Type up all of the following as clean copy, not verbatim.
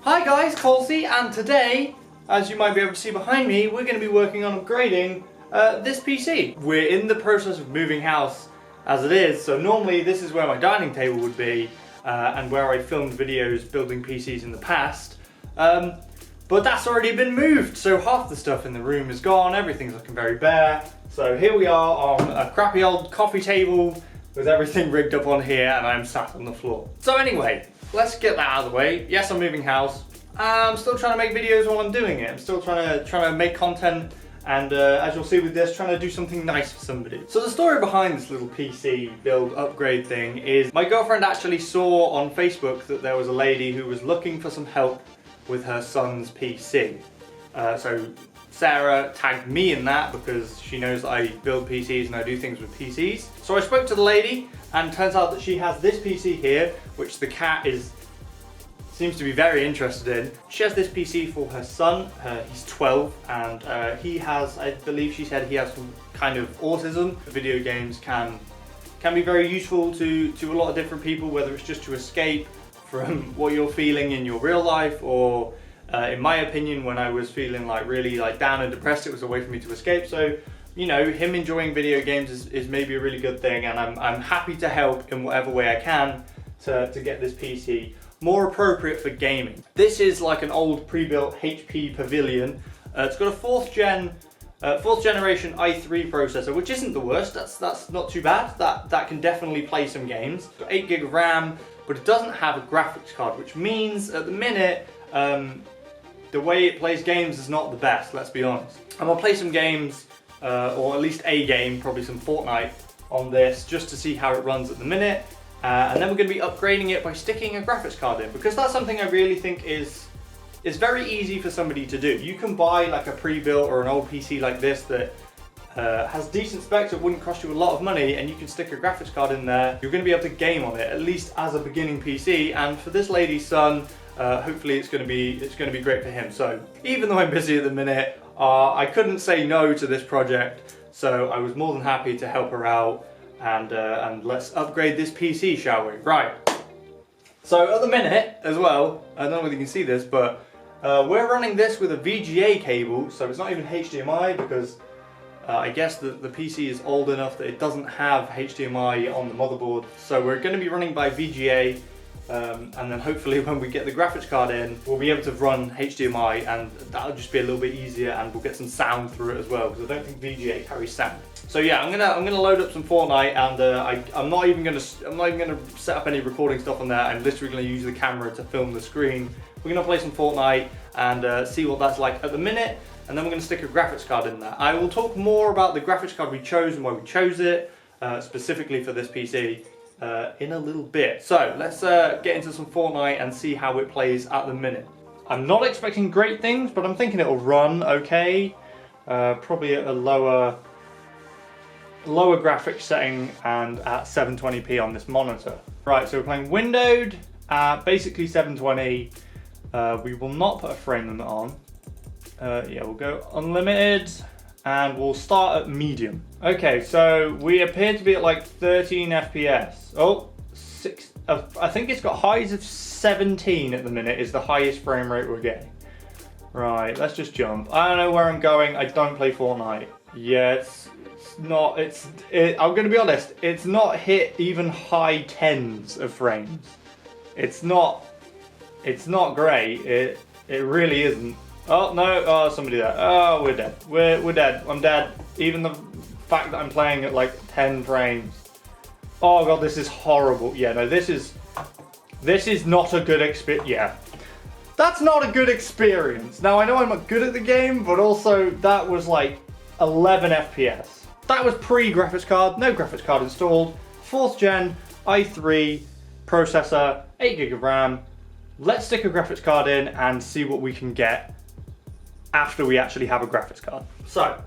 Hi guys, Colesy, and today, as you might be able to see behind me, we're going to be working on upgrading this PC. We're in the process of moving house as it is, so normally this is where my dining table would be and where I filmed videos building PCs in the past. But that's already been moved, so half the stuff in the room is gone, everything's looking very bare. So here we are on a crappy old coffee table with everything rigged up on here, and I'm sat on the floor. So anyway, let's get that out of the way. Yes, I'm moving house. I'm still trying to make videos while I'm doing it. I'm still trying to make content, and as you'll see with this, trying to do something nice for somebody. So the story behind this little PC build upgrade thing is my girlfriend actually saw on Facebook that there was a lady who was looking for some help with her son's PC. So Sarah tagged me in that because she knows that I build PCs and I do things with PCs. So I spoke to the lady, and it turns out that she has this PC here, which the cat seems to be very interested in. She has this PC for her son. He's 12, and he has, I believe she said, he has some kind of autism. Video games can be very useful to a lot of different people, whether it's just to escape from what you're feeling in your real life, or in my opinion, when I was feeling really down and depressed, it was a way for me to escape. So, you know, him enjoying video games is maybe a really good thing, and I'm happy to help in whatever way I can to get this PC more appropriate for gaming. This is like an old pre-built HP Pavilion. It's got a fourth generation i3 processor, which isn't the worst. That's not too bad. That can definitely play some games. It's got 8 gig of RAM, but it doesn't have a graphics card, which means at the minute the way it plays games is not the best, let's be honest. I'm gonna play some games, or at least a game, probably some Fortnite on this, just to see how it runs at the minute. And then we're going to be upgrading it by sticking a graphics card in, because that's something I really think is very easy for somebody to do. You can buy like a pre-built or an old PC like this that has decent specs. It wouldn't cost you a lot of money, and you can stick a graphics card in there. You're going to be able to game on it, at least as a beginning PC. And for this lady's son, hopefully it's going to be great for him. So even though I'm busy at the minute, I couldn't say no to this project, so I was more than happy to help her out. And let's upgrade this PC, shall we? Right. So at the minute, as well, I don't know whether you can see this, but we're running this with a VGA cable, so it's not even HDMI, because I guess the PC is old enough that it doesn't have HDMI on the motherboard. So we're going to be running by VGA, and then hopefully when we get the graphics card in, we'll be able to run HDMI, and that'll just be a little bit easier, and we'll get some sound through it as well, because I don't think VGA carries sound. So yeah, I'm gonna load up some Fortnite, and I'm not even gonna set up any recording stuff on there. I'm literally gonna use the camera to film the screen. We're gonna play some Fortnite and see what that's like at the minute, and then we're gonna stick a graphics card in there. I will talk more about the graphics card we chose and why we chose it specifically for this PC in a little bit. So let's get into some Fortnite and see how it plays at the minute. I'm not expecting great things, but I'm thinking it'll run okay. Probably at a lower graphics setting and at 720p on this monitor. Right, so we're playing windowed at basically 720. We will not put a frame limit on. Yeah, we'll go unlimited, and we'll start at medium. Okay, so we appear to be at like 13 FPS. Oh, I think it's got highs of 17 at the minute is the highest frame rate we're getting. Right, let's just jump. I don't know where I'm going. I don't play Fortnite. Yeah, I'm gonna be honest, it's not hit even high tens of frames. It's not great. It really isn't. Oh no, oh, somebody there. Oh, we're dead. We're dead. I'm dead. Even the fact that I'm playing at like 10 frames. Oh god, this is horrible. Yeah, no, this is not a good experience. Yeah. That's not a good experience. Now I know I'm not good at the game, but also that was like 11 FPS. That was pre-graphics card, no graphics card installed, 4th gen, i3, processor, 8 gig of RAM. Let's stick a graphics card in and see what we can get after we actually have a graphics card. So,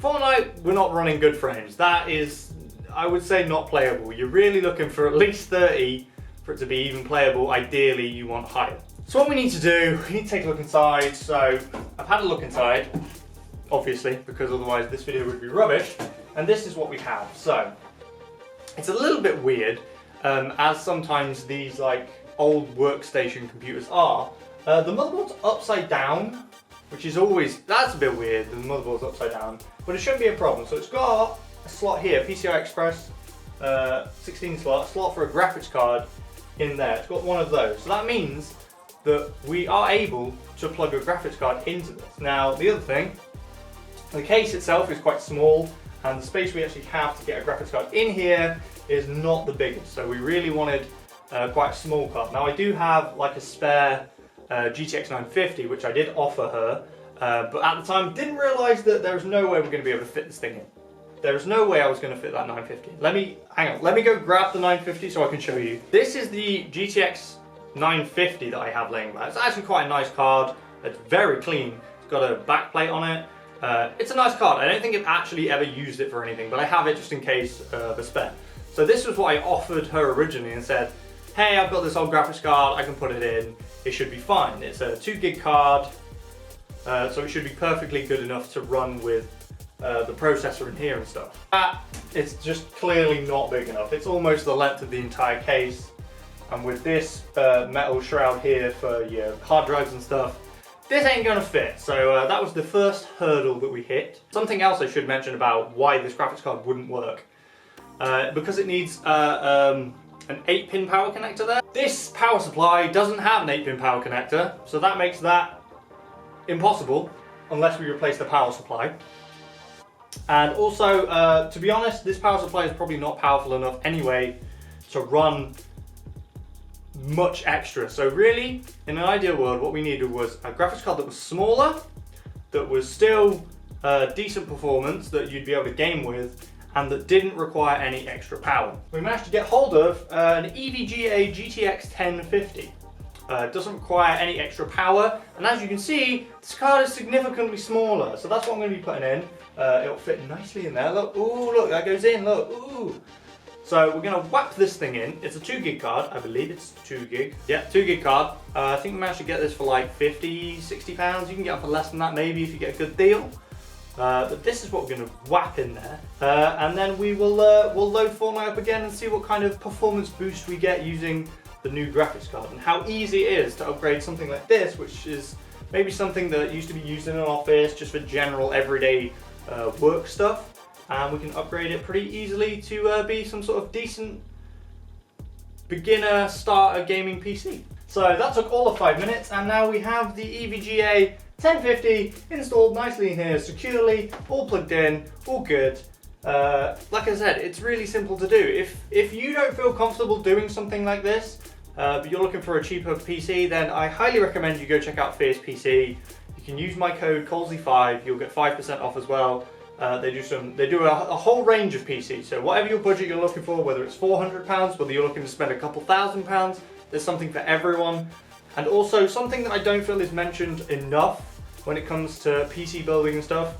Fortnite, we're not running good frames. That is, I would say, not playable. You're really looking for at least 30 for it to be even playable. Ideally, you want higher. So what we need to do, we need to take a look inside. So, I've had a look inside, obviously, because otherwise this video would be rubbish. And this is what we have. So, it's a little bit weird, as sometimes these like old workstation computers are. The motherboard's upside down, which is always, that's a bit weird, the motherboard's upside down, but it shouldn't be a problem. So it's got a slot here, PCI Express 16 slot for a graphics card in there. It's got one of those. So that means that we are able to plug a graphics card into this. Now, the other thing, the case itself is quite small, and the space we actually have to get a graphics card in here is not the biggest. So we really wanted quite a small card. Now I do have like a spare GTX 950, which I did offer her, but at the time didn't realise that there was no way we're going to be able to fit this thing in. There was no way I was going to fit that 950. Let me go grab the 950 so I can show you. This is the GTX 950 that I have laying about. It's actually quite a nice card. It's very clean. It's got a backplate on it. It's a nice card. I don't think I've actually ever used it for anything, but I have it just in case of a spare. So this was what I offered her originally and said, hey, I've got this old graphics card, I can put it in, it should be fine. It's a 2 gig card, so it should be perfectly good enough to run with the processor in here and stuff. It's just clearly not big enough. It's almost the length of the entire case, and with this metal shroud here for your hard drives and stuff, this ain't gonna fit. So that was the first hurdle that we hit. Something else I should mention about why this graphics card wouldn't work. Because it needs an 8-pin power connector there. This power supply doesn't have an 8-pin power connector, so that makes that impossible unless we replace the power supply. And also, to be honest, this power supply is probably not powerful enough anyway to run much extra. So really, in an ideal world, what we needed was a graphics card that was smaller, that was still decent performance, that you'd be able to game with, and that didn't require any extra power. We managed to get hold of an EVGA GTX 1050. It doesn't require any extra power, and as you can see, this card is significantly smaller, so that's what I'm going to be putting in. It'll fit nicely in there. Look, ooh, look, that goes in, look, ooh. So we're going to whack this thing in. It's a 2 gig card, I believe it's 2 gig. Yeah, 2 gig card. I think we managed to get this for like 50, 60 pounds. You can get it for less than that maybe if you get a good deal. But this is what we're going to whap in there, and then we'll load Fortnite up again and see what kind of performance boost we get using the new graphics card, and how easy it is to upgrade something like this, which is maybe something that used to be used in an office just for general everyday work stuff, and we can upgrade it pretty easily to be some sort of decent beginner starter gaming PC. So that took all of 5 minutes, and now we have the EVGA 1050 installed nicely in here, securely, all plugged in, all good. Like I said, it's really simple to do. If you don't feel comfortable doing something like this, but you're looking for a cheaper PC, then I highly recommend you go check out Fierce PC. You can use my code Colesy5, you'll get 5% off as well. They do a whole range of PCs, so whatever your budget you're looking for, whether it's £400, whether you're looking to spend a couple £1,000, there's something for everyone. And also something that I don't feel is mentioned enough when it comes to PC building and stuff,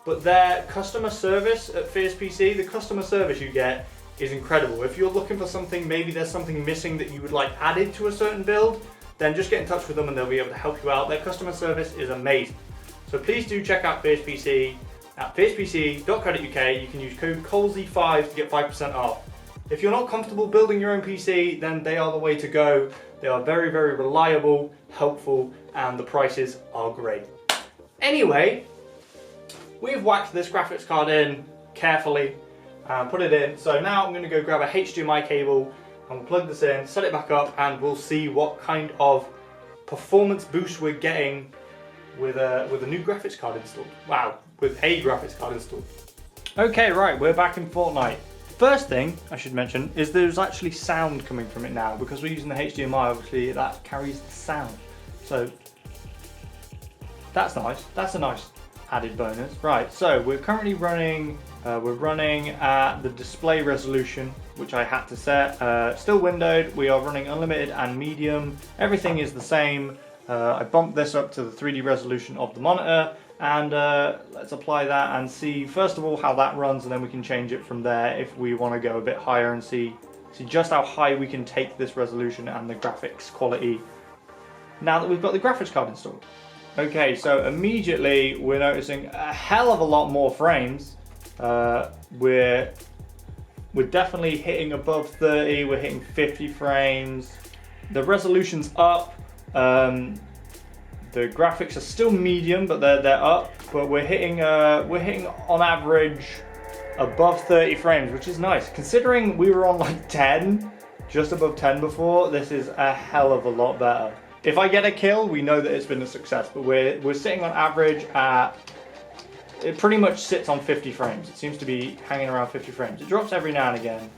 but their customer service at Fierce PC, the customer service you get is incredible. If you're looking for something, maybe there's something missing that you would like added to a certain build, then just get in touch with them and they'll be able to help you out. Their customer service is amazing. So please do check out Fierce PC at fiercepc.co.uk. You can use code Colesy5 to get 5% off. If you're not comfortable building your own PC, then they are the way to go. They are very, very reliable, helpful, and the prices are great. Anyway, we've whacked this graphics card in carefully and put it in. So now I'm going to go grab a HDMI cable and we'll plug this in, set it back up, and we'll see what kind of performance boost we're getting with a new graphics card installed. Wow, with a graphics card installed. Okay, right, we're back in Fortnite. First thing I should mention is there's actually sound coming from it now, because we're using the HDMI, obviously that carries the sound. So that's nice, that's a nice added bonus. Right, so we're currently running, at the display resolution, which I had to set. Still windowed, we are running unlimited and medium. Everything is the same. I bumped this up to the 3D resolution of the monitor, and let's apply that and see first of all how that runs, and then we can change it from there if we want to go a bit higher and see just how high we can take this resolution and the graphics quality now that we've got the graphics card installed. Okay, so immediately we're noticing a hell of a lot more frames. We're definitely hitting above 30, we're hitting 50 frames. The resolution's up. The graphics are still medium, but they're up. But we're hitting on average above 30 frames, which is nice. Considering we were on like 10, just above 10 before, this is a hell of a lot better. If I get a kill, we know that it's been a success, but we're sitting on average at, it pretty much sits on 50 frames. It seems to be hanging around 50 frames. It drops every now and again,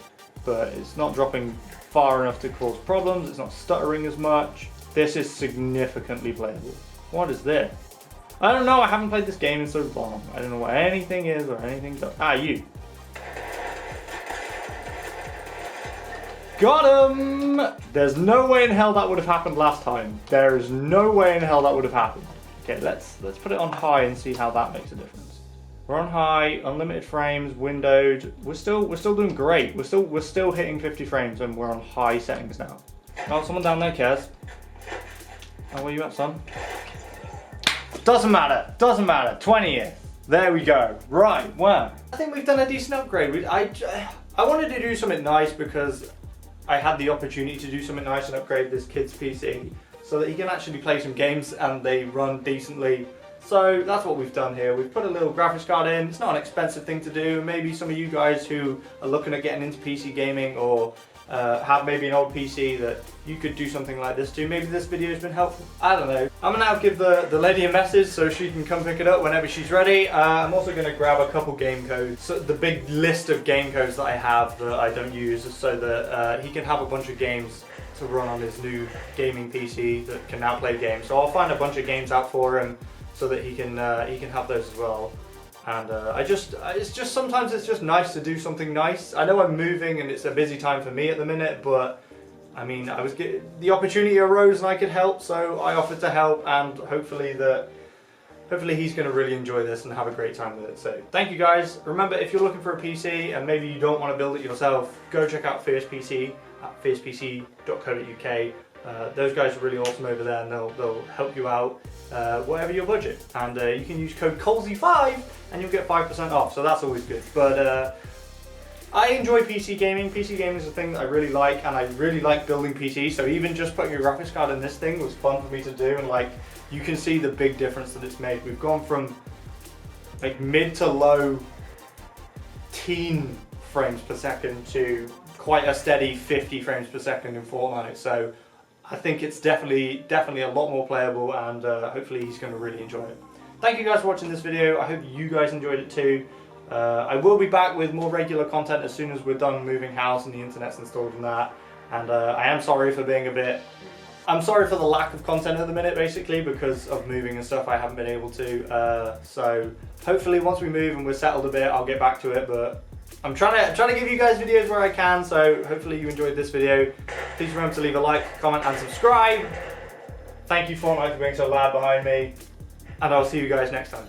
but it's not dropping far enough to cause problems. It's not stuttering as much. This is significantly playable. What is this? I don't know, I haven't played this game in so long. I don't know what anything is or anything does. Ah, you. Got him! There's no way in hell that would have happened last time. There is no way in hell that would have happened. Okay, let's put it on high and see how that makes a difference. We're on high, unlimited frames, windowed. We're still doing great. We're still hitting 50 frames and we're on high settings now. Oh, someone down there cares. Oh, where you at, son? Doesn't matter. 20th. There we go. Right, well, I think we've done a decent upgrade. I wanted to do something nice because I had the opportunity to do something nice and upgrade this kid's PC so that he can actually play some games and they run decently. So that's what we've done here. We've put a little graphics card in. It's not an expensive thing to do. Maybe some of you guys who are looking at getting into PC gaming or have maybe an old PC that you could do something like this to. Maybe this video has been helpful. I don't know. I'm gonna now give the lady a message so she can come pick it up whenever she's ready. I'm also gonna grab a couple game codes. So the big list of game codes that I have that I don't use so that he can have a bunch of games to run on his new gaming PC that can now play games. So I'll find a bunch of games out for him so that he can have those as well. And sometimes it's just nice to do something nice. I know I'm moving and it's a busy time for me at the minute, but I mean, the opportunity arose and I could help, so I offered to help, and hopefully he's going to really enjoy this and have a great time with it. So thank you guys. Remember, if you're looking for a PC and maybe you don't want to build it yourself, go check out Fierce PC at fiercepc.co.uk. Those guys are really awesome over there and they'll help you out whatever your budget. And you can use code Colesy5 and you'll get 5% off, so that's always good. But I enjoy PC gaming. PC gaming is a thing that I really like, and I really like building PCs, so even just putting a graphics card in this thing was fun for me to do, and like, you can see the big difference that it's made. We've gone from like mid to low teen frames per second to quite a steady 50 frames per second in Fortnite, so I think it's definitely a lot more playable, and hopefully he's going to really enjoy it. Thank you guys for watching this video. I hope you guys enjoyed it too. I will be back with more regular content as soon as we're done moving house and the internet's installed and that. And I am sorry for being I'm sorry for the lack of content at the minute, basically, because of moving and stuff. I haven't been able to. So hopefully once we move and we're settled a bit, I'll get back to it. But I'm trying to give you guys videos where I can, so hopefully you enjoyed this video. Please remember to leave a like, comment and subscribe. Thank you Fortnite for being so loud behind me, and I'll see you guys next time.